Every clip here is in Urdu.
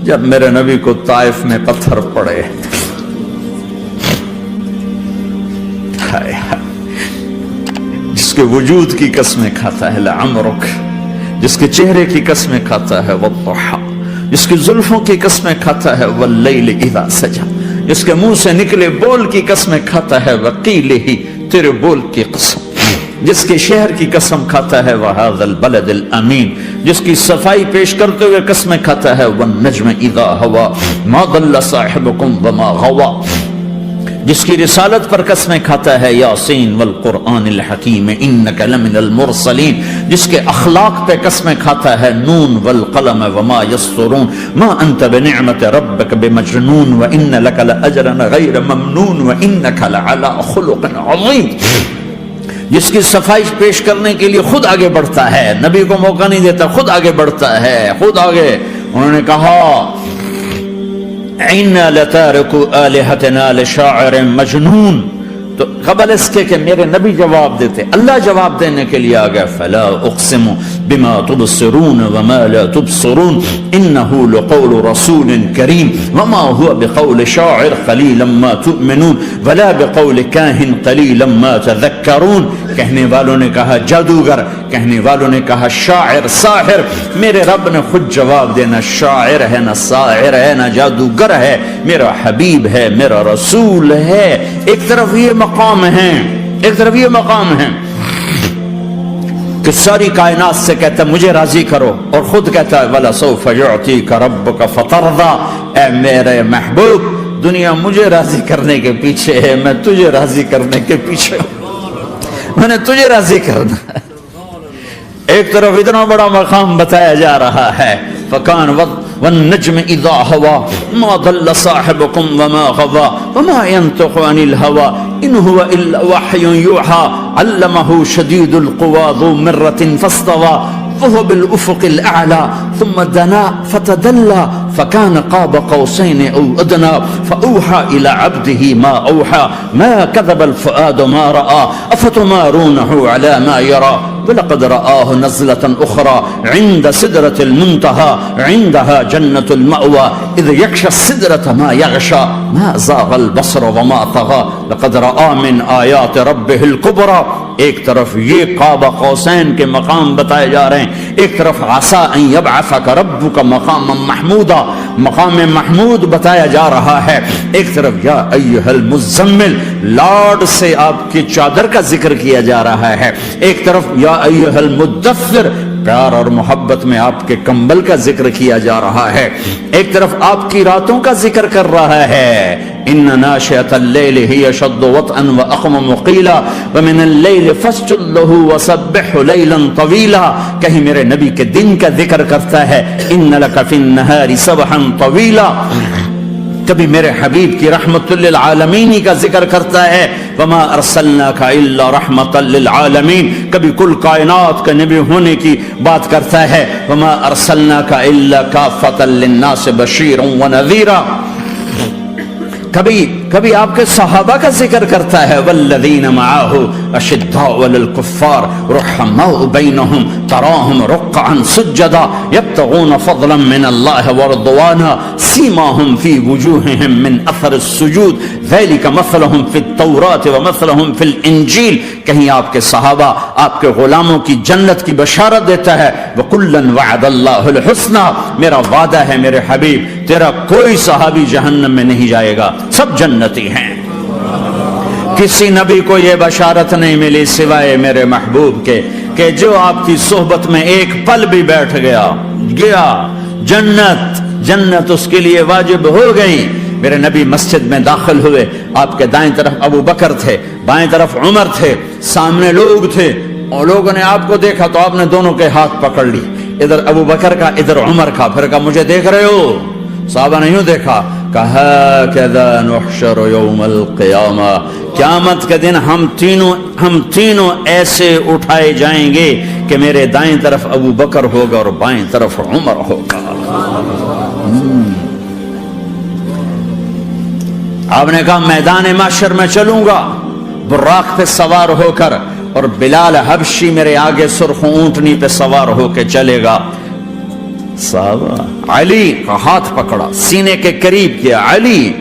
جب میرے نبی کو طائف میں پتھر پڑے، جس کے وجود کی قسمیں کھاتا ہے لعمرک، جس کے چہرے کی قسمیں کھاتا ہے والضحی، جس کی زلفوں کی قسمیں کھاتا ہے واللیل اذا سجا، جس کے منہ سے نکلے بول کی قسمیں کھاتا ہے وقیلہ، تیرے بول کی قسم، جس کے شہر کی قسم کھاتا ہے وہذا البلد الامین، جس کی صفائی پیش کرتے ہوئے قسمیں کھاتا ہے والنجم اذا ہوا ما ضل صاحبکم وما غوا، جس کی رسالت پر قسمیں کھاتا ہے یاسین والقرآن الحکیم انک لمن المرسلین، جس کے اخلاق پہ قسمیں کھاتا ہے نون والقلم وما یسطرون ما انت بنعمت ربک بمجنون وان لک لاجرا غیر ممنون وانک لعلی خلق عظیم، جس کی صفائی پیش کرنے کے لیے خود آگے بڑھتا ہے، نبی کو موقع نہیں دیتا، خود آگے بڑھتا ہے، خود آگے۔ انہوں نے کہا اِنَّا لَتَارِكُ آلِهَتِنَا لِشَاعِرٍ مَجْنُونَ، تو قبل اس کے میرے نبی جواب دیتے، اللہ جواب دینے کے لیے آ گیا فَلَا أُقْسِمُ بِمَا تُبْصِرُونَ وَمَا لَا تُبْصِرُونَ إِنَّهُ لَقَوْلُ رَسُولٍ كَرِيمٍ وَمَا هُوَ بِقَوْلِ شَاعِرٍ قَلِيلًا مَا تُؤْمِنُونَ وَلَا بِقَوْلِ كَاهِنٍ قَلِيلًا مَا تَذَكَّرُونَ۔ کہنے والوں نے کہا جادوگر، کہنے والوں نے کہا شاعر، ساحر، میرے رب نے خود جواب دینا شاعر ہے نہ ساحر ہے نہ جادوگر ہے، میرا حبیب ہے، میرا رسول ہے۔ ایک طرف یہ مقام ہے، ایک طرف یہ مقام ہے کہ ساری کائنات سے کہتا ہے مجھے راضی کرو، اور خود کہتا ہے وَلَسَوْفَ يُعْطِيكَ رَبُّكَ فَتَرْضَىٰ، اے میرے محبوب دنیا مجھے راضی کرنے کے پیچھے ہے، میں تجھے راضی کرنے کے پیچھے ہوں، میں نے تجھے راضی کرنا ہے۔ ایک طرف اتنا بڑا مقام بتایا جا رہا ہے فَكَانَ وَالنَّجْمِ إِذَا هَوَىٰ مَا ضَلَّ صَاحِبُكُمْ وَمَا غَوَىٰ وَمَا يَنطِقُ عَنِ الْهَوَىٰ إِنْ هُوَ إِلَّا وَحْيٌ يُوحَىٰ عَلَّمَهُ شَدِيدُ الْقُوَىٰ ذُو مِرَّةٍ فَاسْتَوَىٰ وَهُوَ بِالْأُفُقِ الْأَعْلَىٰ ثُمَّ دَنَا فَتَدَلَّىٰ فَكَانَ قَابَ قَوْسَيْنِ أَوْ أَدْنَىٰ فَأَوْحَىٰ إِلَىٰ عَبْدِهِ مَا أَوْحَىٰ مَا كَذَبَ الْفُؤَادُ مَا رَأَىٰ أَفَتُمَارُونَهُ عَلَىٰ مَا يَرَىٰ وَلَقَدْ رَآهُ نَزْلَةً أُخْرَىٰ عِندَ سِدْرَةِ الْمُنتَهَىٰ عِندَهَا جَنَّةُ الْمَأْوَىٰ إِذْ يَغْشَى السِّدْرَةَ مَا يَغْشَىٰ مَا زَاغَ الْبَصَرُ وَمَا طَغَىٰ لَقَدْ رَآ مِنْ آيَاتِ رَبِّهِ الْكُبْرَىٰ۔ ایک طرف یہ قاب قوسین کے مقام بتائے جا رہے ہیں، ایک طرف عسیٰ ان یبعثک ربک مقاما محمودا، مقام محمود بتایا جا رہا ہے، ایک طرف یا ایھا المزمل، لاڈ سے آپ کی چادر کا ذکر کیا جا رہا ہے، ایک طرف یا ایھا المدثر، پیار اور محبت میں آپ کے کمبل کا ذکر کیا جا رہا ہے، ایک طرف آپ کی راتوں کا ذکر کر رہا ہے ان ناشئۃ اللیل ہی اشد وطئا واقوم قیلا ومن اللیل فاسجد لہ وسبحہ لیلا طویلا، کہیں میرے نبی کے دن کا ذکر کرتا ہے ان لک فی النہار سبحا طویلا، کبھی میرے حبیب کی رحمت للعالمین کا ذکر کرتا ہے وما ارسلناک الا رحمتا للعالمین، کبھی کل کائنات کے نبی ہونے کی بات کرتا ہے وما ارسلناک الا کافتا للناس بشیرا ونذیرا، کبھی آپ کے صحابہ کا ذکر کرتا ہے والذین معاہ اشداء علی الکفار رحماء بینہم تراہم رکعا سجدا یبتغون فضلا من اللہ ورضوانا سیماہم فی وجوہہم من اثر السجود ذلک مثلہم فی التوراۃ ومثلہم فی الانجیل، کہیں آپ کے صحابہ آپ کے غلاموں کی جنت کی بشارت دیتا ہے وکلا وعد اللہ الحسنى، میرا وعدہ ہے میرے حبیب تیرا کوئی صحابی جہنم میں نہیں جائے گا، سب جنتی ہیں۔ کسی نبی کو یہ بشارت نہیں ملی سوائے میرے محبوب کے کہ جو آپ کی صحبت میں ایک پل بھی بیٹھ گیا جنت اس کے لیے واجب ہو گئی۔ میرے نبی مسجد میں داخل ہوئے، آپ کے دائیں طرف ابو بکر تھے، بائیں طرف عمر تھے، سامنے لوگ تھے، اور لوگوں نے آپ کو دیکھا تو آپ نے دونوں کے ہاتھ پکڑ لی، ادھر ابو بکر کا ادھر عمر کا، پھر کہا مجھے دیکھ رہے ہو؟ صحابہ نے یوں دیکھا، کہا کذا نحشر یوم القیامہ، قیامت کے دن ہم تینوں ایسے اٹھائے جائیں گے کہ میرے دائیں طرف ابو بکر ہوگا اور بائیں طرف عمر ہوگا۔ آپ نے کہا میدان محشر میں چلوں گا براق پہ سوار ہو کر، اور بلال حبشی میرے آگے سرخ اونٹنی پہ سوار ہو کے چلے گا، صحابہ علی کا ہاتھ پکڑا، سینے کے قریب کیا، علی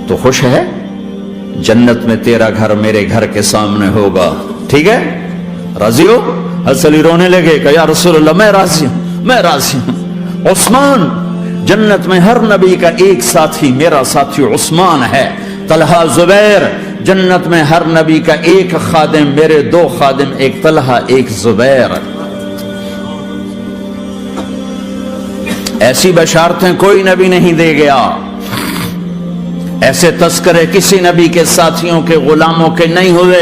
تو خوش ہے؟ جنت میں تیرا گھر میرے گھر کے سامنے ہوگا، ٹھیک ہے، راضی ہو؟ حضرت علی رونے لگے کہ یا رسول اللہ میں راضی ہوں، میں راضی ہوں۔ عثمان، جنت میں ہر نبی کا ایک ساتھی میرا ساتھی عثمان ہے۔ طلحہ، زبیر، جنت میں ہر نبی کا ایک خادم میرے دو خادم، ایک طلحہ ایک زبیر۔ ایسی بشارتیں کوئی نبی نہیں دے گیا، ایسے تذکرے کسی نبی کے ساتھیوں کے غلاموں کے نہیں ہوئے۔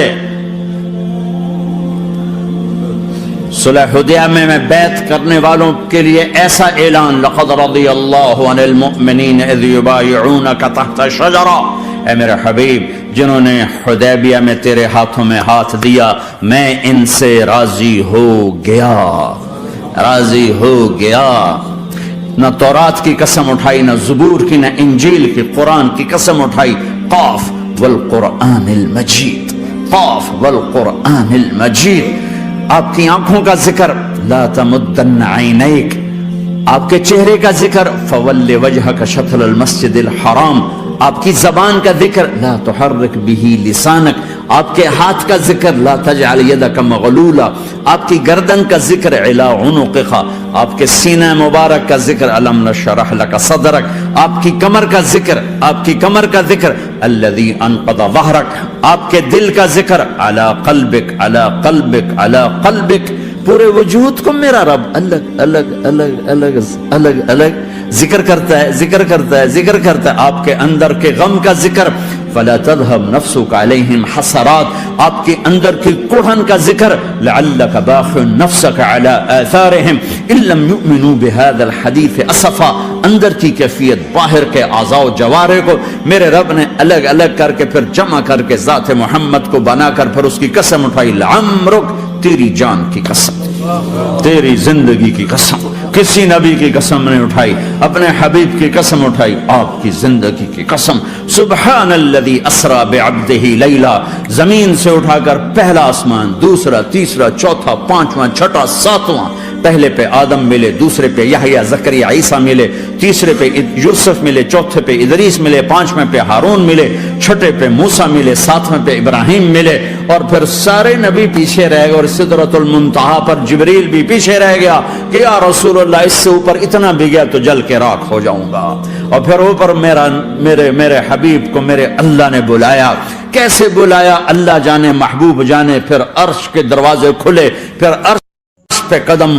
صلح حدیبیہ میں بیعت کرنے والوں کے لیے ایسا اعلان، لقد رضی اللہ عن المؤمنین اذ یبایعونک تحت شجرہ، اے میرے حبیب جنہوں نے حدیبیہ میں تیرے ہاتھوں میں ہاتھ دیا میں ان سے راضی ہو گیا، راضی ہو گیا۔ نہ تورات کی قسم اٹھائی، نہ زبور کی، نہ انجیل کی، قرآن کی قسم اٹھائی۔ قاف والقرآن المجید، قاف والقرآن المجید۔ آپ کی آنکھوں کا ذکر، لا تمدن عینیک، آپ کے چہرے کا ذکر، فول وجہک شطر المسجد الحرام، آپ کی زبان کا ذکر، لا تحرک بہ لسانک، آپ کے ہاتھ کا ذکر، لا تجعل یدک مغلولا، آپ کی گردن کا ذکر، علی عنقک، آپ کے سینہ مبارک کا ذکر، الم نشرح لک صدرک، آپ کی کمر کا ذکر، آپ کی کمر کا ذکر، الذی انقض ظہرک، آپ کے دل کا ذکر، علی قلبک، علی قلبک، علی قلبک۔ پورے وجود کو میرا رب الگ الگ الگ الگ الگ الگ ذکر کرتا ہے، ذکر کرتا ہے، ذکر کرتا ہے۔ آپ کے اندر کے غم کا ذکر، فلا تذهب نفسك عليهم حسرات، آپ کے اندر کی کڑھن کا ذکر، لعلك باخع نفسك على آثارهم ان لم يؤمنوا بهذا الحديث اسفا، اندر کی کیفیت باہر کے اعضاء و جوارح کو میرے رب نے الگ الگ کر کے پھر جمع کر کے ذات محمد کو بنا کر پھر اس کی قسم اٹھائی، لعمرک، تیری جان کی قسم، تیری زندگی کی قسم۔ کسی نبی کی قسم نہیں اٹھائی، اپنے حبیب کی قسم اٹھائی، آپ کی زندگی کی قسم۔ سبحان الذی اسری بعبدہ لیلا، زمین سے اٹھا کر پہلا آسمان، دوسرا، تیسرا، چوتھا، پانچواں، چھٹا، ساتواں، پہلے پہ آدم ملے، دوسرے پہ یحییٰ، زکریا، عیسیٰ ملے، تیسرے پہ یوسف ملے، چوتھے پہ ادریس ملے، پانچویں پہ ہارون ملے، چھٹے پہ موسیٰ ملے، ساتویں پہ ابراہیم ملے، اور پھر سارے نبی پیچھے رہ گئے، اور سدرۃ المنتہا پر جبریل بھی پیچھے رہ گیا کہ یا رسول اللہ اس سے اوپر اتنا بھی گیا تو جل کے راکھ ہو جاؤں گا۔ اور پھر اوپر میرے حبیب کو میرے اللہ نے بلایا، کیسے بلایا اللہ جانے، محبوب جانے۔ پھر عرش کے دروازے کھلے، پھر عرش پہ قدم،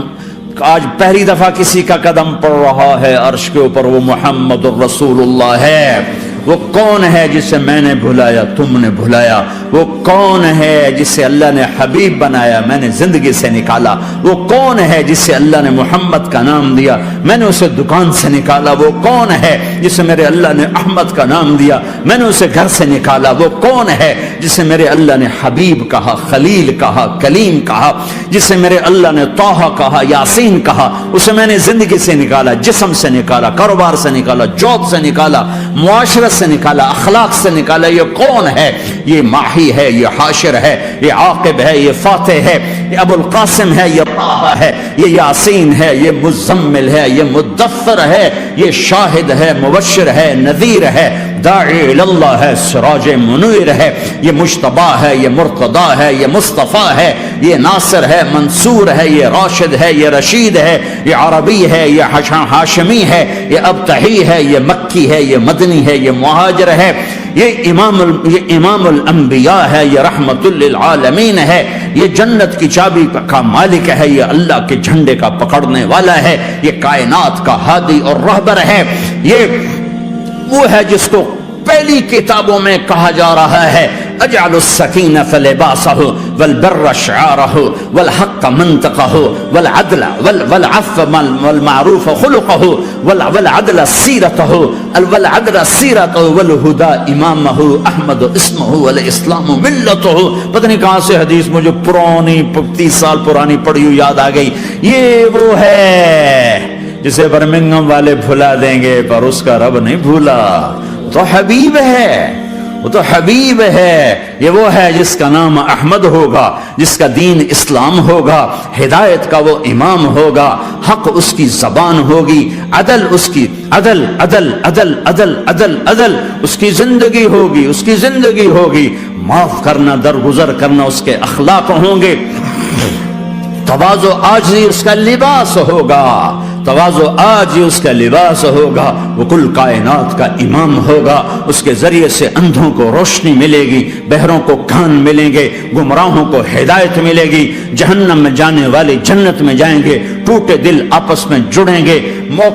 آج پہلی دفعہ کسی کا قدم پڑ رہا ہے عرش کے اوپر، وہ محمد الرسول اللہ ہے۔ وہ کون ہے جسے میں نے بھلایا، تم نے بھلایا؟ وہ کون ہے جسے اللہ نے حبیب بنایا، میں نے زندگی سے نکالا؟ وہ کون ہے جسے اللہ نے محمد کا نام دیا، میں نے اسے دکان سے نکالا؟ وہ کون ہے جسے میرے اللہ نے احمد کا نام دیا، میں نے اسے گھر سے نکالا؟ وہ کون ہے جسے میرے اللہ نے حبیب کہا، خلیل کہا، کلیم کہا، جسے میرے اللہ نے طٰہٰ کہا، یاسین کہا؟ اسے میں نے زندگی سے نکالا، جسم سے نکالا، کاروبار سے نکالا، جاب سے نکالا، معاشرت سے نکالا، اخلاق سے نکالا۔ یہ کون ہے؟ یہ ماہی ہے، یہ حاشر ہے، یہ عاقب ہے، یہ فاتح ہے، یہ ابو القاسم ہے، یہ طٰہٰ ہے، یہ یاسین ہے، یہ مزمل ہے، یہ مدثر ہے، یہ شاہد ہے، مبشر ہے، نذیر ہے، داعی اللہ ہے، سراج منیر ہے، یہ مجتبی ہے، یہ مرتضی ہے، یہ مصطفیٰ ہے، یہ ناصر ہے، منصور ہے، یہ راشد ہے، یہ رشید ہے، یہ عربی ہے، یہ ہاشمی ہے، یہ ابتحی ہے، یہ مکی ہے، یہ مدنی ہے، یہ مہاجر ہے، یہ امام الانبیاء ہے، یہ رحمت للعالمین ہے، یہ جنت کی چابی کا مالک ہے، یہ اللہ کے جھنڈے کا پکڑنے والا ہے، یہ کائنات کا ہادی اور رہبر ہے، یہ وہ ہے جس کو پہلی کتابوں میں کہا جا رہا ہے اجعل السکینۃ لباسہ والبر شعارہ والحق منطقہ والعدل والعفو والمعروف خلقہ والعدل سیرتہ والہدى امامہ احمد اسمہ والاسلام ملتہ۔ پتہ نہیں کہاں سے حدیث مجھے پرانی 30 سال پرانی پڑھی ہوئی یاد آ گئی۔ یہ وہ ہے جسے برمنگم والے بھلا دیں گے پر اس کا رب نہیں بھولا، تو حبیب ہے، وہ تو حبیب ہے، یہ وہ ہے جس کا نام احمد ہوگا، جس کا دین اسلام ہوگا، ہدایت کا وہ امام ہوگا، حق اس کی زبان ہوگی، عدل اس کی عدل عدل عدل عدل عدل عدل اس کی زندگی ہوگی، اس کی زندگی ہوگی، معاف کرنا، درگزر کرنا اس کے اخلاق ہوں گے، تواضع عاجزی اس کا لباس ہوگا، تواضع آج ہی اس کا لباس ہوگا، وہ کل کائنات کا امام ہوگا، اس کے ذریعے سے اندھوں کو روشنی ملے گی، بہروں کو کان ملیں گے، گمراہوں کو ہدایت ملے گی، جہنم میں جانے والے جنت میں جائیں گے، ٹوٹے دل آپس میں جڑیں گے،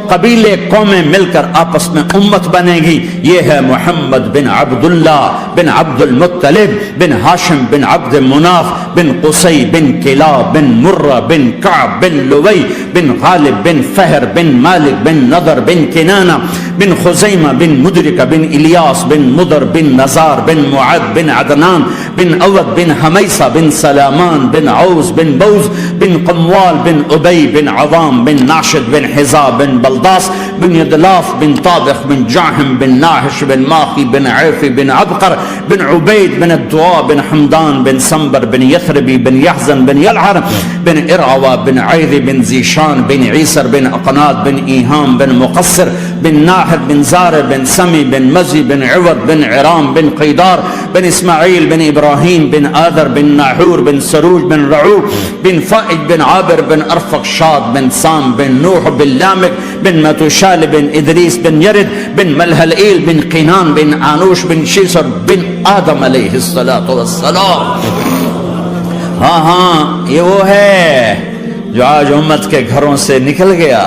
قبیلے قومیں مل کر آپس میں امت بنے گی۔ یہ ہے محمد بن عبداللہ بن عبد المطلب بن ہاشم بن عبد مناف بن قصی بن کلاب بن مرہ بن کعب بن لوی بن غالب بن فہر بن مالک بن نضر بن کنانہ بن خزیمہ بن مدرکہ بن الیاس بن مدر بن نزار بن معد بن عدنان بن اود بن حمیسہ بن سلامان بن عوز بن بوز بن قموال بن ابی بن عوام بن ناشد بن حزاب بن بلداس بن یدلاف بن طابخ بن جاہم بن ناحش بن ماخی بن عیفی بن عبقر بن عبید بن الدعاء بن حمدان بن سنبر بن یثربی بن یحزن بن یلعر بن ارعوا بن عیذ بن زیشان بن عیسر بن اقناد بن ایہام بن مقصر بن ناحد بن زار بن سمی بن مزی بن عوض بن عرام بن قیدار بن اسماعیل بن ابراہیم بن آدر بن ناحور بن سروج بن رعوب بن فائج بن عابر بن ارفق شاد بن سام بن نوح بن لامک بن متوشال بن ادریس بن یرد بن ملحلئیل بن قینان بن آنوش بن شیسر بن آدم علیہ السلام۔ ہاں ہاں، یہ وہ ہے جو آج امت کے گھروں سے نکل گیا،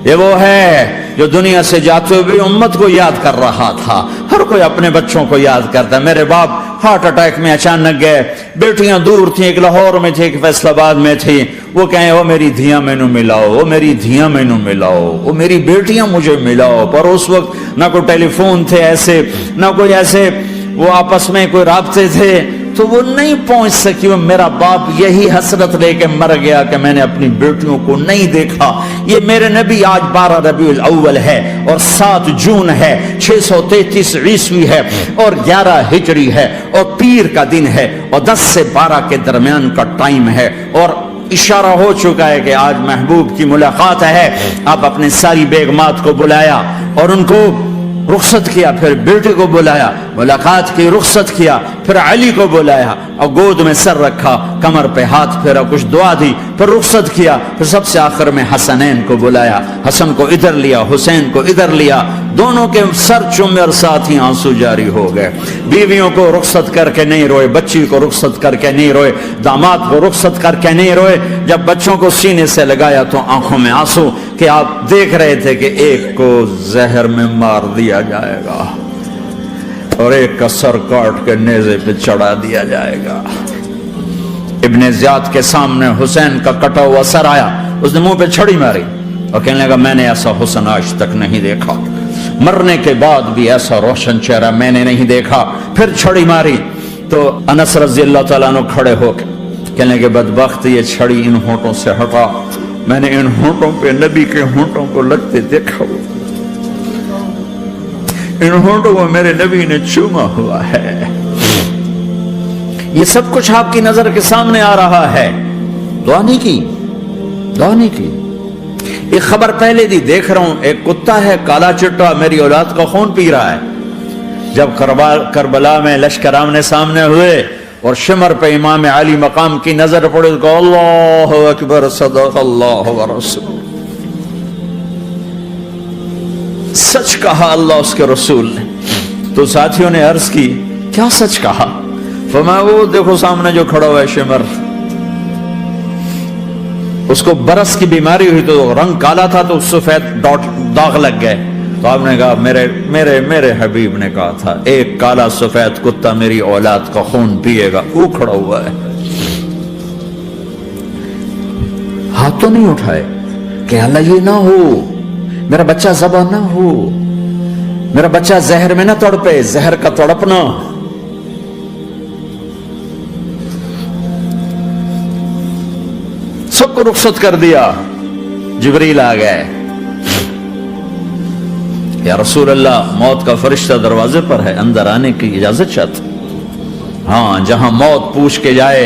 یہ وہ ہے جو دنیا سے جاتے ہوئے امت کو یاد کر رہا تھا۔ ہر کوئی اپنے بچوں کو یاد کرتا ہے۔ میرے باپ ہارٹ اٹیک میں اچانک گئے، بیٹیاں دور تھیں، ایک لاہور میں تھی، ایک فیصل آباد میں تھی، وہ کہیں وہ میری دھیاں مینوں ملاؤ، وہ میری دھیاں مینوں ملاؤ، وہ میری بیٹیاں مجھے ملاؤ۔ پر اس وقت نہ کوئی ٹیلی فون تھے ایسے، نہ کوئی ایسے وہ آپس میں کوئی رابطے تھے، تو وہ نہیں پہنچ سکی۔ وہ میرا باپ یہی حسرت لے کے مر گیا کہ میں نے اپنی بیٹیوں کو نہیں دیکھا۔ یہ میرے نبی آج 12 ربیع الاول ہے اور 7 جون ہے، 633 عیسوی ہے اور 11 ہجری ہے اور پیر کا دن ہے اور 10 سے 12 کے درمیان کا ٹائم ہے، اور اشارہ ہو چکا ہے کہ آج محبوب کی ملاقات ہے۔ آپ اپنے ساری بیگمات کو بلایا اور ان کو رخصت کیا، پھر بیٹے کو بلایا، ملاقات کی، رخصت کیا، پھر علی کو بلایا اور گود میں سر رکھا، کمر پہ ہاتھ پھیرا، کچھ دعا دی، پھر رخصت کیا، پھر سب سے آخر میں حسنین کو بلایا، حسن کو ادھر لیا، حسین کو ادھر لیا، دونوں کے سر چومے اور ساتھ ہی آنسو جاری ہو گئے۔ بیویوں کو رخصت کر کے نہیں روئے، بچی کو رخصت کر کے نہیں روئے، داماد کو رخصت کر کے نہیں روئے۔ جب بچوں کو سینے سے لگایا تو آنکھوں میں آنسو، کہ آپ دیکھ رہے تھے کہ ایک کو زہر میں مار دیا جائے گا اور ایک کا سر کاٹ کے نیزے پہ چڑھا دیا جائے گا۔ ابن زیاد کے سامنے حسین کا کٹا ہوا سر آیا، اس نے منہ پہ چھڑی ماری اور کہنے لگا میں نے ایسا حسن آج تک نہیں دیکھا، مرنے کے بعد بھی ایسا روشن چہرہ میں نے نہیں دیکھا۔ پھر چھڑی ماری تو انس رضی اللہ تعالیٰ عنہ کھڑے ہو کے کہنے لگے بدبخت، یہ چھڑی ان ہونٹوں سے ہٹا، میں نے ان ہونٹوں پہ نبی کے ہونٹوں کو لگتے دیکھا، ان ہونٹوں کو میرے نبی نے چوما ہوا ہے۔ یہ سب کچھ آپ کی نظر کے سامنے آ رہا ہے، دعا نہیں کی، دعا نہیں کی۔ ایک خبر پہلے دی دیکھ رہا ہوں، ایک کتا ہے کالا چٹا میری اولاد کا خون پی رہا ہے۔ جب کربلا میں لشکر آمنے سامنے ہوئے اور شمر پہ امام علی مقام کی نظر پڑے تو کہا اللہ اکبر صدق اللہ ورسول، سچ کہا اللہ اس کے رسول نے۔ تو ساتھیوں نے عرض کی کیا سچ کہا؟ فرمایا وہ دیکھو سامنے جو کھڑا ہوا ہے شمر، اس کو برس کی بیماری ہوئی تو رنگ کالا تھا تو سفید داغ لگ گئے۔ تو آپ نے کہا میرے حبیب نے کہا تھا ایک کالا سفید کتا میری اولاد کا خون پیے گا، وہ کھڑا ہوا ہے۔ ہاتھ تو نہیں اٹھائے کہ اللہ یہ نہ ہو، میرا بچہ ذبح نہ ہو، میرا بچہ زہر میں نہ تڑپے، زہر کا تڑپنا۔ سب کو رخصت کر دیا، جبریل آ گئے، یا رسول اللہ موت کا فرشتہ دروازے پر ہے، اندر آنے کی اجازت چاہتا. ہاں، جہاں موت پوچھ کے جائے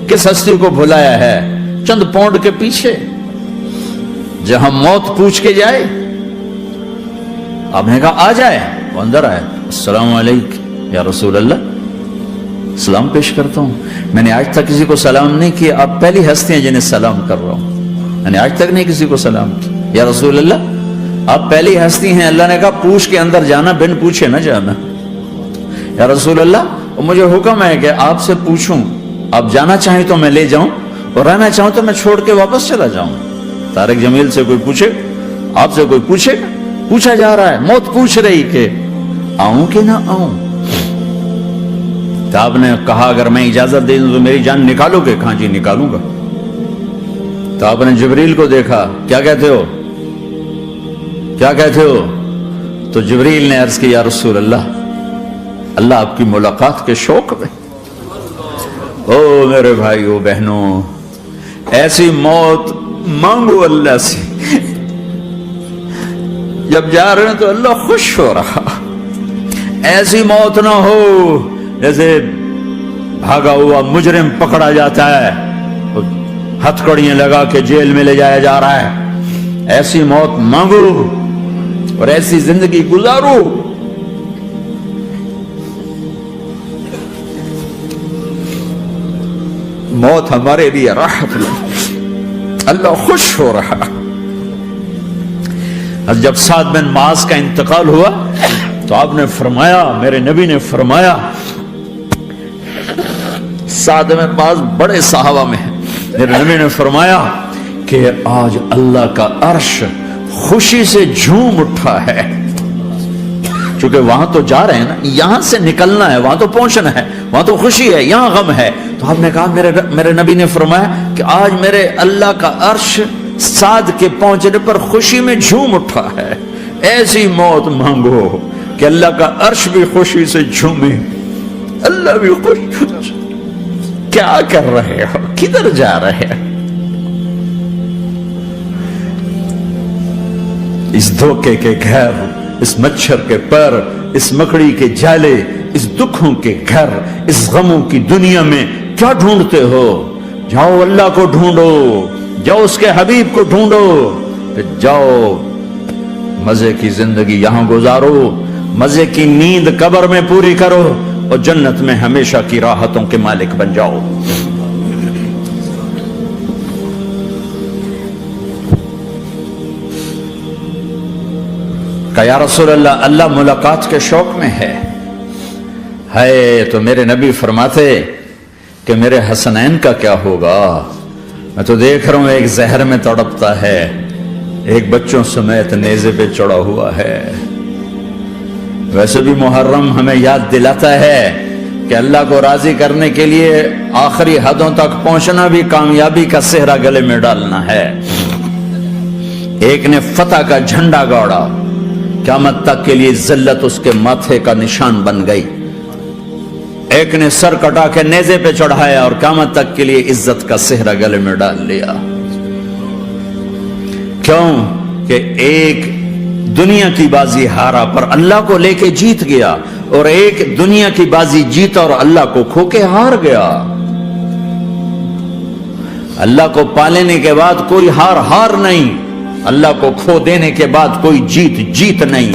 کس ہستی کو بھلایا ہے چند پونڈ کے پیچھے، جہاں موت پوچھ کے جائے. آپ نے کہا آ جائے، وہ اندر آئے. السلام علیکم یا رسول اللہ، سلام پیش کرتا ہوں. میں نے آج تک کسی کو سلام نہیں کیا، آپ پہلی ہستی ہیں جنہیں سلام کر رہا ہوں. میں نے آج تک نہیں کسی کو سلام کیا. یا رسول اللہ آپ پہلی ہستی ہیں. اللہ نے کہا پوچھ کے اندر جانا، بن پوچھے نہ جانا. یا رسول اللہ مجھے حکم ہے کہ آپ سے پوچھوں، آپ جانا چاہیں تو میں لے جاؤں اور رہنا چاہوں تو میں چھوڑ کے واپس چلا جاؤں. طارق جمیل سے کوئی پوچھے، آپ سے کوئی پوچھے، پوچھا جا رہا ہے. موت پوچھ رہی کہ آؤں کہ نہ آؤں. تو آپ نے کہا اگر میں اجازت دے دوں تو میری جان نکالو گے؟ کہاں جی نکالوں گا. تو آپ نے جبریل کو دیکھا، کیا کہتے ہو، کیا کہتے ہو؟ تو جبریل نے عرض کی یا رسول اللہ، اللہ آپ کی ملاقات کے شوق میں. او میرے بھائیو بہنوں، ایسی موت مانگو اللہ سے. جب جا رہے ہیں تو اللہ خوش ہو رہا. ایسی موت نہ ہو جیسے بھاگا ہوا مجرم پکڑا جاتا ہے، ہتھکڑیاں لگا کے جیل میں لے جایا جا رہا ہے. ایسی موت مانگو اور ایسی زندگی گزارو. موت ہمارے لیے راحت ہے، اللہ خوش ہو رہا. جب سعد بن معاذ کا انتقال ہوا تو آپ نے فرمایا، میرے نبی نے فرمایا، سعد بن معاذ بڑے صحابہ میں ہیں، میرے نبی نے فرمایا کہ آج اللہ کا عرش خوشی سے جھوم اٹھا ہے. چونکہ وہاں تو جا رہے ہیں نا، یہاں سے نکلنا ہے، وہاں تو پہنچنا ہے، وہاں تو خوشی ہے، یہاں غم ہے. تو آپ نے کہا، میرے نبی نے فرمایا کہ آج میرے اللہ کا عرش سعد کے پہنچنے پر خوشی میں جھوم اٹھا ہے. ایسی موت مانگو کہ اللہ کا عرش بھی خوشی سے جھومے، اللہ بھی خوش. کیا کر رہے ہو، کدھر جا رہے ہیں؟ اس دھوکے کے گھر، اس مچھر کے پر، اس مکڑی کے جالے، اس دکھوں کے گھر، اس غموں کی دنیا میں کیا ڈھونڈتے ہو؟ جاؤ اللہ کو ڈھونڈو، جاؤ اس کے حبیب کو ڈھونڈو، پھر جاؤ مزے کی زندگی یہاں گزارو، مزے کی نیند قبر میں پوری کرو اور جنت میں ہمیشہ کی راحتوں کے مالک بن جاؤ. کہ یا رسول اللہ، اللہ ملاقات کے شوق میں ہے. تو میرے نبی فرماتے کہ میرے حسنین کا کیا ہوگا؟ میں تو دیکھ رہا ہوں ایک زہر میں تڑپتا ہے، ایک بچوں سمیت نیزے پہ چڑھا ہوا ہے. ویسے بھی محرم ہمیں یاد دلاتا ہے کہ اللہ کو راضی کرنے کے لیے آخری حدوں تک پہنچنا بھی کامیابی کا صحرا گلے میں ڈالنا ہے. ایک نے فتح کا جھنڈا گاڑا، قیامت تک کے لیے ذلت اس کے ماتھے کا نشان بن گئی. ایک نے سر کٹا کے نیزے پہ چڑھایا اور قیامت تک کے لیے عزت کا صحرا گلے میں ڈال لیا. کیوں کہ ایک دنیا کی بازی ہارا پر اللہ کو لے کے جیت گیا، اور ایک دنیا کی بازی جیتا اور اللہ کو کھو کے ہار گیا. اللہ کو پالینے کے بعد کوئی ہار نہیں، اللہ کو کھو دینے کے بعد کوئی جیت نہیں.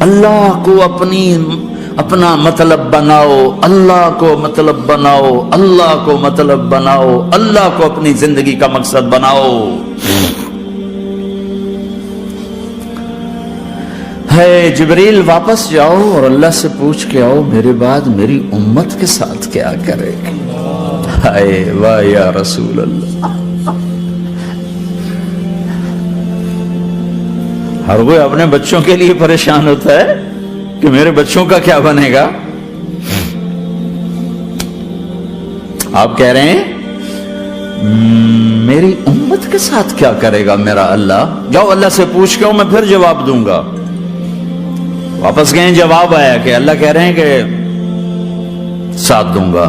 اللہ کو اپنا مطلب بناؤ، اللہ کو مطلب بناؤ، اللہ کو مطلب بناؤ، اللہ کو اپنی زندگی کا مقصد بناؤ. جبریل واپس جاؤ اور اللہ سے پوچھ کے آؤ میرے بعد میری امت کے ساتھ کیا کرے گا. واہ یا رسول اللہ. ہر کوئی اپنے بچوں کے لیے پریشان ہوتا ہے کہ میرے بچوں کا کیا بنے گا. آپ کہہ رہے ہیں میری امت کے ساتھ کیا کرے گا میرا اللہ. جاؤ اللہ سے پوچھ کے میں پھر جواب دوں گا. واپس گئے، جواب آیا کہ اللہ کہہ رہے ہیں کہ ساتھ دوں گا.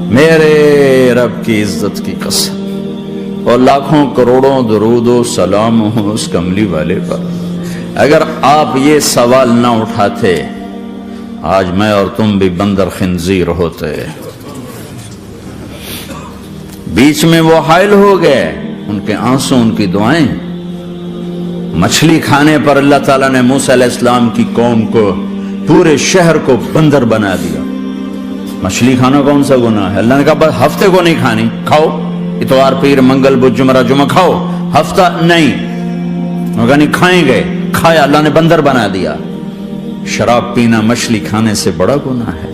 میرے رب کی عزت کی قسم اور لاکھوں کروڑوں درود و سلام ہوں اس کملی والے پر اگر آپ یہ سوال نہ اٹھاتے آج میں اور تم بھی بندر خنزیر ہوتے. بیچ میں وہ حائل ہو گئے، ان کے آنسو، ان کی دعائیں. مچھلی کھانے پر اللہ تعالیٰ نے موسیٰ علیہ السلام کی قوم کو، پورے شہر کو بندر بنا دیا. مچھلی کھانا کون سا گناہ ہے؟ اللہ نے کہا بس ہفتے کو نہیں کھانی، کھاؤ اتوار پیر منگل بدھ جمعہ جمعہ کھاؤ، ہفتہ نہیں. نہیں کھائیں گے، کھایا، اللہ نے بندر بنا دیا. شراب پینا مچھلی کھانے سے بڑا گناہ ہے،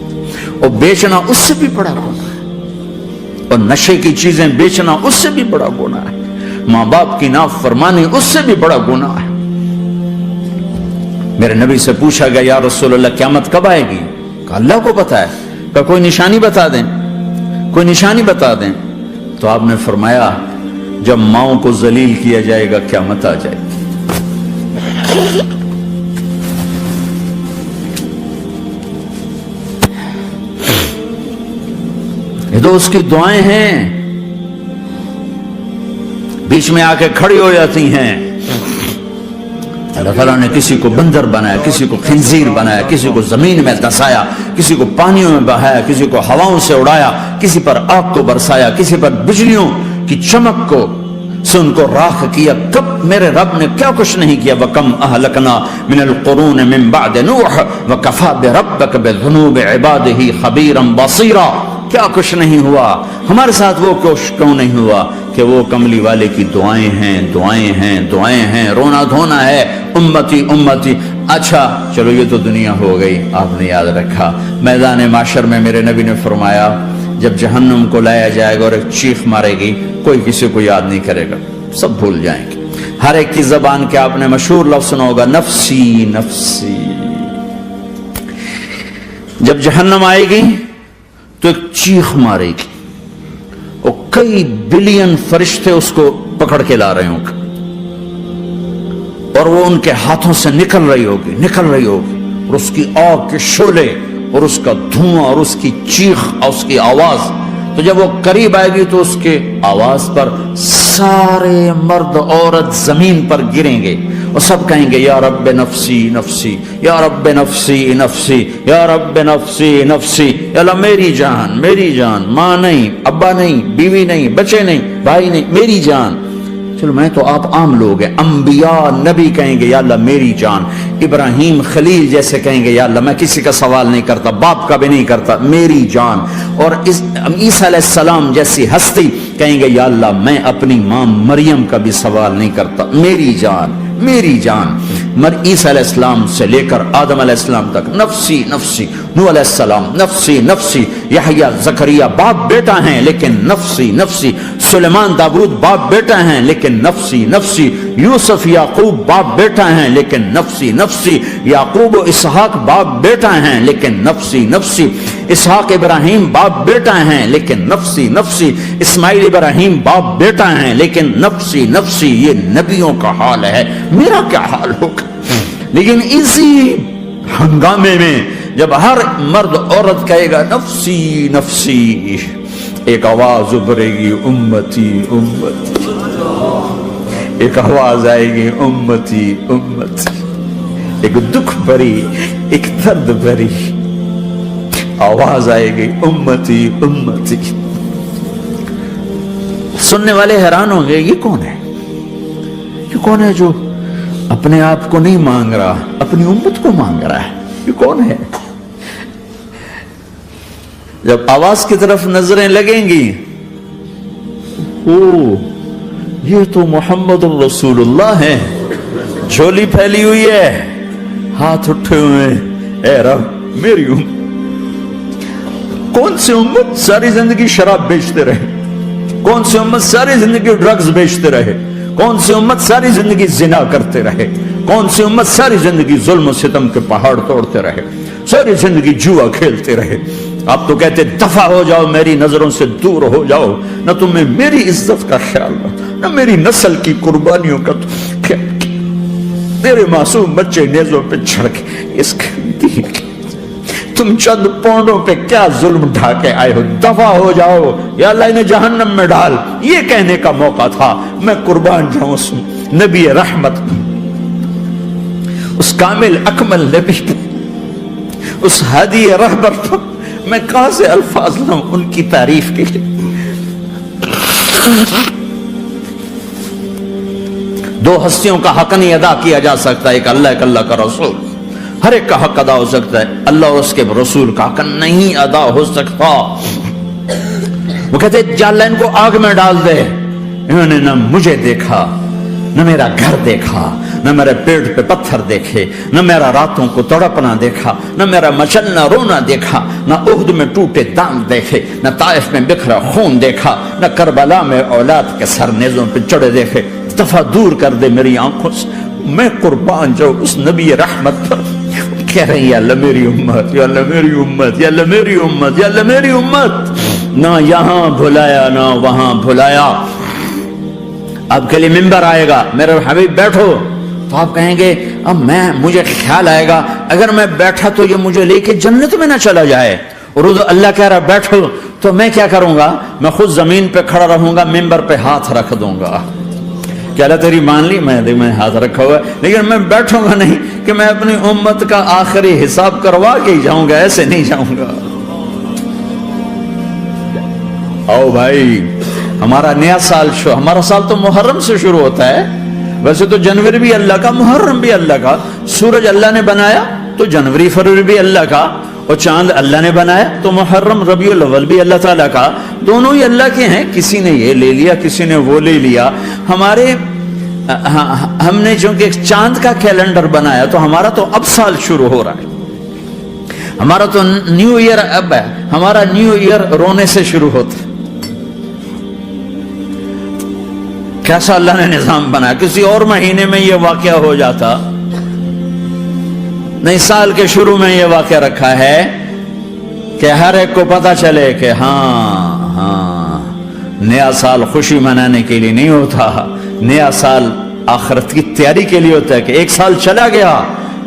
اور بیچنا اس سے بھی بڑا گناہ ہے، اور نشے کی چیزیں بیچنا اس سے بھی بڑا گناہ ہے، ماں باپ کی نافرمانی اس سے بھی بڑا گناہ ہے. میرے نبی سے پوچھا گیا یا رسول اللہ قیامت کب آئے گی؟ کہا اللہ کو پتا ہے. کہا کوئی نشانی بتا دیں، کوئی نشانی بتا دیں. تو آپ نے فرمایا جب ماؤں کو ذلیل کیا جائے گا قیامت آ جائے گی. یہ تو اس کی دعائیں ہیں، بیچ میں آ کے کھڑی ہو جاتی ہیں. اللہ تعالیٰ نے کسی کو بندر بنایا، کسی کو خنزیر بنایا، کسی کو زمین میں دسایا، کسی کو پانیوں میں بہایا، کسی کو ہواؤں سے اڑایا، کسی پر آگ کو برسایا، کسی پر بجلیوں کی چمک کو سے ان کو راکھ کیا. کب میرے رب نے کیا کچھ نہیں کیا. وَكَمْ أَهْلَكْنَا مِنَ الْقُرُونِ مِنْ بَعْدِ نُوحٍ وَكَفَى بِرَبِّكَ بِذُنُوبِ عِبَادِهِ خَبِيرًا بَصِيرًا. کیا کچھ نہیں ہوا ہمارے ساتھ، وہ کچھ کیوں نہیں ہوا کہ وہ کملی والے کی دعائیں ہیں، دعائیں ہیں، دعائیں ہیں، رونا دھونا ہے امتی امتی. اچھا چلو یہ تو دنیا ہو گئی، آپ نے یاد رکھا میدان معاشر میں میرے نبی نے فرمایا جب جہنم کو لایا جائے گا اور ایک چیخ مارے گی، کوئی کسی کو یاد نہیں کرے گا، سب بھول جائیں گے. ہر ایک کی زبان کے آپ نے مشہور لفظ سنا ہوگا نفسی نفسی. جب جہنم آئے گی تو ایک چیخ مارے گی اور کئی بلین فرشتے اس کو پکڑ کے لا رہے ہوں گے، اور وہ ان کے ہاتھوں سے نکل رہی ہوگی اور اس کی آگ کے شعلے اور اس کا دھواں اور اس کی چیخ اور اس کی آواز. تو جب وہ قریب آئے گی تو اس کے آواز پر سارے مرد عورت زمین پر گریں گے اور سب کہیں گے یا رب نفسی نفسی، یا رب نفسی نفسی، یا رب نفسی نفسی. یا اللہ میری جان، میری جان، ماں نہیں، ابا نہیں، بیوی نہیں، بچے نہیں، بھائی نہیں، میری جان. چلو میں تو آپ عام لوگ ہیں، انبیاء نبی کہیں گے یا اللہ میری جان. ابراہیم خلیل جیسے کہیں گے یا اللہ میں کسی کا سوال نہیں کرتا، باپ کا بھی نہیں کرتا، میری جان. اور عیسیٰ علیہ السلام جیسی ہستی کہیں گے یا اللہ میں اپنی ماں مریم کا بھی سوال نہیں کرتا، میری جان، میری جان. عیسیٰ علیہ السلام سے لے کر آدم علیہ السلام تک نفسی نفسی. نوح علیہ السلام نفسی نفسی. یحییٰ زکریا باپ بیٹا ہیں لیکن نفسی نفسی. سلیمان داؤد باپ بیٹا ہیں لیکن نفسی نفسی. یوسف یعقوب باپ بیٹا ہیں لیکن نفسی نفسی. یعقوب و اسحاق باپ بیٹا ہیں لیکن نفسی نفسی. اسحاق ابراہیم باپ بیٹا ہیں لیکن نفسی نفسی. اسماعیل ابراہیم باپ بیٹا ہیں لیکن نفسی نفسی. یہ نبیوں کا حال ہے، میرا کیا حال ہوگا؟ لیکن اسی ہنگامے میں جب ہر مرد عورت کہے گا نفسی نفسی، ایک آواز ابھرے گی امتی امتی. ایک آواز آئے گی امتی امتی. ایک دکھ بھری، ایک درد بھری آواز آئے گی امتی امتی. سننے والے حیران ہوں گے یہ کون ہے، یہ کون ہے جو اپنے آپ کو نہیں مانگ رہا، اپنی امت کو مانگ رہا ہے، یہ کون ہے؟ جب آواز کی طرف نظریں لگیں گی، او یہ تو محمد الرسول اللہ ہے، جھولی پھیلی ہوئی ہے، ہاتھ اٹھے ہوئے، اے رب میری امت. کون سی امت ساری زندگی شراب بیچتے رہے؟ کون سی امت ساری زندگی ڈرگز بیچتے رہے؟ کون سی امت ساری زندگی زنا کرتے رہے؟ کون سی امت ساری زندگی ظلم و ستم کے پہاڑ توڑتے رہے؟ ساری زندگی جوا کھیلتے رہے؟ آپ تو کہتے دفع ہو جاؤ، میری نظروں سے دور ہو جاؤ، نہ تمہیں میری عزت کا خیال رہا، نہ میری نسل کی قربانیوں کا خیال کیا. میرے معصوم بچے نیزوں پہ چڑھ کے اس دین کے تم چند پونڈوں پہ کیا ظلم ڈھا کے آئے ہو؟ دفع ہو جاؤ، یا اللہ انہیں جہنم میں ڈال. یہ کہنے کا موقع تھا. میں قربان جاؤں نبی رحمت اس کامل اکمل نبی پر، اس ہادی رہبر پر میں کہاں سے الفاظ لوں ان کی تعریف کے لیے؟ دو ہستیوں کا حق نہیں ادا کیا جا سکتا، ایک اللہ، ایک اللہ کا رسول۔ ہر ایک کا حق ادا ہو سکتا ہے، اللہ اور اس کے رسول کا حق نہیں ادا ہو سکتا۔ وہ کہتے جا اللہ ان کو آگ میں ڈال دے، انہوں نے نہ مجھے دیکھا، نہ میرا گھر دیکھا، نہ میرے پیٹ پہ پتھر دیکھے، نہ میرا راتوں کو تڑپنا دیکھا، نہ میرا مچلنا رونا دیکھا، نہ احد میں ٹوٹے دانت دیکھے، نہ طائف میں بکھرا خون دیکھا، نہ کربلا میں اولاد کے سر نیزوں پہ چڑھے دیکھے۔ دفعہ دور کر دے میری آنکھوں سے، میں قربان جاؤں اس نبی رحمت پر۔ کہہ رہے ہیں یا اللہ میری امت، یا اللہ میری امت، یا اللہ میری امت، یا اللہ میری امت، نہ یہاں بھلایا نہ وہاں بھلایا۔ آپ کے لیے ممبر آئے گا، میرے حبیب بیٹھو، تو آپ کہیں گے اب مجھے خیال آئے گا اگر میں بیٹھا تو یہ مجھے لے کے جنت میں نہ چلا جائے، اور اللہ کہہ رہا بیٹھو تو میں کیا کروں گا؟ میں خود زمین پہ کھڑا رہوں گا، ممبر پہ ہاتھ رکھ دوں گا کہ اللہ تیری مان لی، میں ہاتھ رکھا ہوا ہے، لیکن میں بیٹھوں گا نہیں کہ میں اپنی امت کا آخری حساب کروا کے ہی جاؤں گا، ایسے نہیں جاؤں گا۔ آؤ بھائی، ہمارا نیا سال ہمارا سال تو محرم سے شروع ہوتا ہے، ویسے تو جنوری بھی اللہ کا، محرم بھی اللہ کا، سورج اللہ نے بنایا تو جنوری فروری بھی اللہ کا، اور چاند اللہ نے بنایا تو محرم ربیع الاول بھی اللہ تعالیٰ کا، دونوں ہی اللہ کے ہیں۔ کسی نے یہ لے لیا، کسی نے وہ لے لیا۔ ہم نے چونکہ چاند کا کیلنڈر بنایا تو ہمارا تو اب سال شروع ہو رہا ہے، ہمارا تو نیو ایئر اب ہے، ہمارا نیو ایئر رونے سے شروع ہوتا ہے۔ کیسا اللہ نے نظام بنایا، کسی اور مہینے میں یہ واقعہ ہو جاتا، نئی سال کے شروع میں یہ واقعہ رکھا ہے کہ ہر ایک کو پتا چلے کہ ہاں نیا سال خوشی منانے کے لیے نہیں ہوتا، نیا سال آخرت کی تیاری کے لیے ہوتا ہے کہ ایک سال چلا گیا،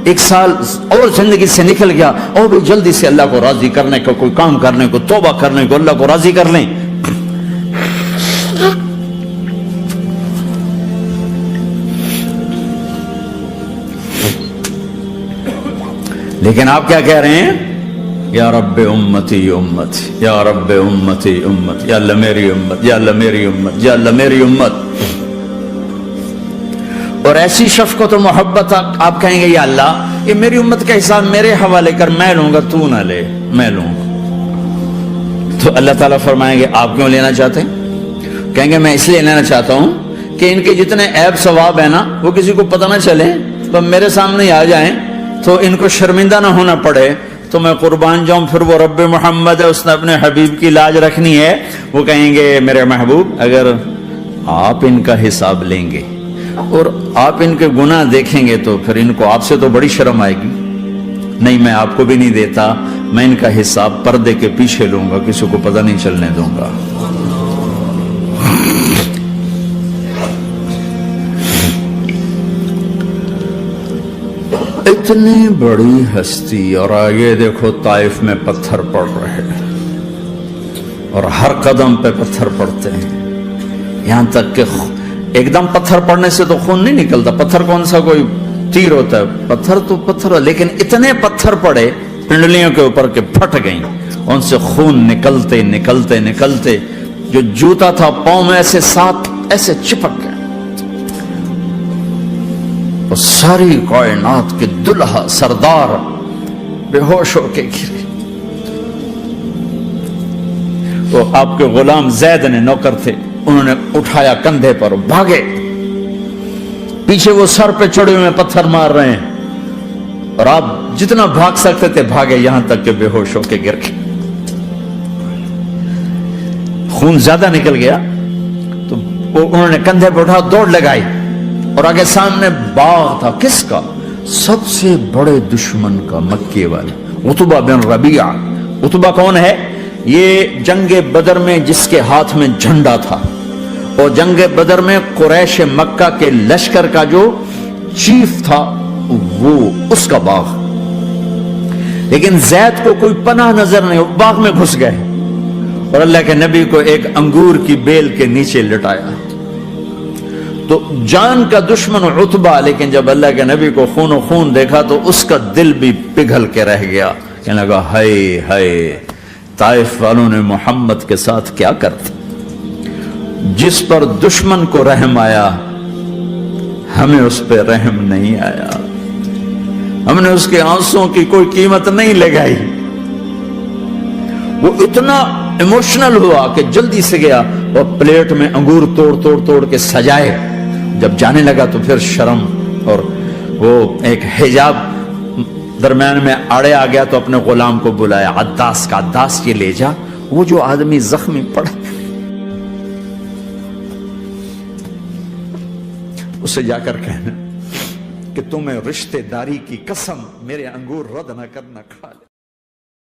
ایک سال اور زندگی سے نکل گیا، اور بھی جلدی سے اللہ کو راضی کرنے کو، کوئی کام کرنے کو، توبہ کرنے کو، اللہ کو راضی کر لیں۔ لیکن آپ کیا کہہ رہے ہیں؟ یا رب امتی امت، یا رب امتی امت، یا اللہ میری امت، یا اللہ میری امت، یا اللہ میری امت۔ اور ایسی شفقت و محبت آپ کہیں گے یا اللہ یہ میری امت کا حساب میرے حوالے کر، میں لوں گا، تو نہ لے، میں لوں گا۔ تو اللہ تعالیٰ فرمائیں گے آپ کیوں لینا چاہتے ہیں؟ کہیں گے میں اس لیے لینا چاہتا ہوں کہ ان کے جتنے عیب ثواب ہیں نا وہ کسی کو پتہ نہ چلے، تو میرے سامنے آ جائیں تو ان کو شرمندہ نہ ہونا پڑے، تو میں قربان جاؤں۔ پھر وہ رب محمد ہے، اس نے اپنے حبیب کی لاج رکھنی ہے، وہ کہیں گے میرے محبوب اگر آپ ان کا حساب لیں گے اور آپ ان کے گناہ دیکھیں گے تو پھر ان کو آپ سے تو بڑی شرم آئے گی، نہیں میں آپ کو بھی نہیں دیتا، میں ان کا حساب پردے کے پیچھے لوں گا، کسی کو پتہ نہیں چلنے دوں گا۔ اتنی بڑی ہستی، اور آگے دیکھو طائف میں پتھر پڑ رہے ہیں، اور ہر قدم پہ پتھر پڑتے ہیں، یہاں تک کہ ایک دم پتھر پڑنے سے تو خون نہیں نکلتا، پتھر کون سا کوئی تیر ہوتا ہے، پتھر تو پتھر، لیکن اتنے پتھر پڑے پنڈلیوں کے اوپر کہ پھٹ گئیں، ان سے خون نکلتے نکلتے نکلتے جو جوتا تھا پاؤں میں ایسے ساتھ ایسے چپک گئے، اور ساری کائنات کے دلہا سردار بے ہوش ہو کے گرے۔ تو آپ کے غلام زید نے نوکر تھے، انہوں نے اٹھایا کندھے پر، بھاگے، پیچھے وہ سر پہ چڑھے ہوئے پتھر مار رہے ہیں، اور آپ جتنا بھاگ سکتے تھے بھاگے، یہاں تک کہ بے ہوش ہو کے گر گئے۔ خون زیادہ نکل گیا تو انہوں نے کندھے پہ اٹھا، دوڑ لگائی، اور آگے سامنے باغ تھا، کس کا؟ سب سے بڑے دشمن کا، مکے والے عتبہ بن ربیعہ۔ عتبہ کون ہے؟ یہ جنگ بدر میں جس کے ہاتھ میں جھنڈا تھا، اور جنگ بدر میں قریش مکہ کے لشکر کا جو چیف تھا وہ اس کا باغ۔ لیکن زید کو کوئی پناہ نظر نہیں، وہ باغ میں گھس گئے، اور اللہ کے نبی کو ایک انگور کی بیل کے نیچے لٹایا، تو جان کا دشمن عتبہ، لیکن جب اللہ کے نبی کو خون و خون دیکھا تو اس کا دل بھی پگھل کے رہ گیا، کہنے لگا ہائے ہائے، طائف والوں نے محمد کے ساتھ کیا کرتے، جس پر دشمن کو رحم آیا ہمیں اس پہ رحم نہیں آیا، ہم نے اس کے آنسوں کی کوئی قیمت نہیں لگائی۔ وہ اتنا ایموشنل ہوا کہ جلدی سے گیا اور پلیٹ میں انگور توڑ کے سجائے، جب جانے لگا تو پھر شرم اور وہ ایک حجاب درمیان میں آڑے آ گیا تو اپنے غلام کو بلایا، عداس کا، عداس یہ لے جا وہ جو آدمی زخمی پڑا، اسے جا کر کہنا کہ تمہیں رشتہ داری کی قسم میرے انگور رد نہ کرنا، کھا